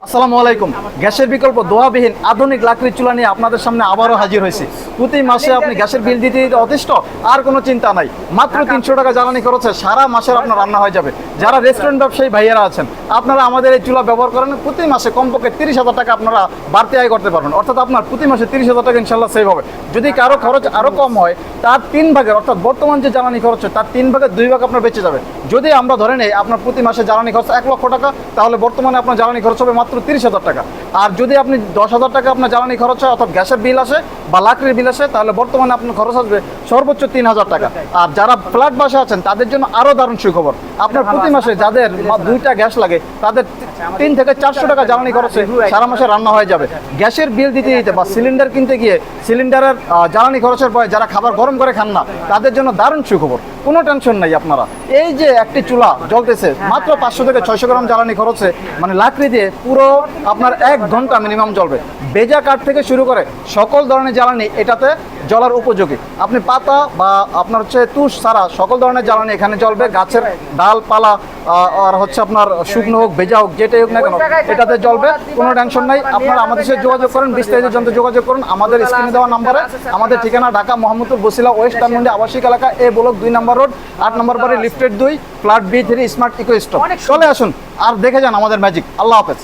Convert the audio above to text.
আসসালামু আলাইকুম। গ্যাসের বিকল্প দোয়াবিহীন আধুনিক লাকড়ির চুলা নিয়ে আপনাদের সামনে আবারও হাজির হয়েছি। প্রতি মাসে আপনি গ্যাসের বিল দিতে দিতে অতিষ্ঠ, আর কোনো চিন্তা নাই। মাত্র 300 টাকা জ্বালানি খরচে সারা মাসের আপনার রান্না হয়ে যাবে। যারা রেস্টুরেন্ট ব্যবসায়ী ভাইয়েরা আছেন, আপনারা আমাদের এই চুলা ব্যবহার করেন, প্রতি মাসে কমপক্ষে 30,000 টাকা আপনারা বাড়তি আয় করতে পারবেন। অর্থাৎ আপনার প্রতি মাসে 30,000 টাকা ইনশাল্লাহ সেভ হবে। যদি কারো খরচ আরও কম হয়, তার 3 ভাগের, অর্থাৎ বর্তমান যে জ্বালানি খরচ হয় তার 3 ভাগের 2 ভাগ আপনার বেঁচে যাবে। যদি আমরা ধরে নেই আপনার প্রতি মাসে জ্বালানি খরচ 1 লক্ষ টাকা, তাহলে বর্তমানে আপনার জ্বালানি খরচ হবে মাত্র 30,000 টাকা। আর যদি আপনি 10,000 টাকা আপনার জ্বালানি খরচ হয়, অর্থাৎ গ্যাসের বিল আসে বা লাকড়ির বিল আসে, তাহলে বর্তমানে আপনার খরচ আসবে সর্বোচ্চ 3,000 টাকা। আর যারা ফ্ল্যাট বাসা আছেন তাদের জন্য আরও দারুণ সুখবর। আপনার প্রতি মাসে যাদের 2টা গ্যাস লাগে তাদের 3 থেকে 400 টাকা জ্বালানি খরচে সারা মাসে রান্না হয়ে যাবে। গ্যাসের বিল দিতে দিতে বা সিলিন্ডার কিনতে গিয়ে সিলিন্ডারের জ্বালানি খরচের ভয়ে যারা খাবার গরম করে খান না, তাদের জন্য দারুণ সুখবর। কোনো টেনশন নাই আপনারা। এই যে একটি চুলা জ্বলতেছে মাত্র 500 থেকে 600 গ্রাম জ্বালানি খরচে, মানে লাকড়ি দিয়ে পুরো আপনার 1 ঘন্টা মিনিমাম জ্বলবে। বেজা কাঠ থেকে শুরু করে সকল ধরনের জ্বালানি এটাতে জ্বলার উপযোগী। আপনি পাতা বা আপনার তুষ ছাড়া সকল ধরনের জ্বালানি এখানে জ্বলবে। গাছের ডালপালা আর আপনার শুকনো হোক ভেজা হোক যেটাই হোক না কেন এটাতে জ্বলবে। কোনো টেনশন নাই। আপনারা আমাদের সাথে যোগাযোগ করেন, বিস্তারিত জানতে যোগাযোগ করুন আমাদের স্ক্রিনে দেওয়া নাম্বারে। আমাদের ঠিকানা ঢাকা মোহাম্মদপুর বসিলা ওয়েস্ট টার্মিনাল আবাসিক এলাকা, এ ব্লক 2 নম্বর রোড, 8 নম্বর বাড়ি, লিফটেড 2, flat B3, smart eco stop. চলে আসুন আর দেখে যান আমাদের ম্যাজিক। আল্লাহ হাফেজ।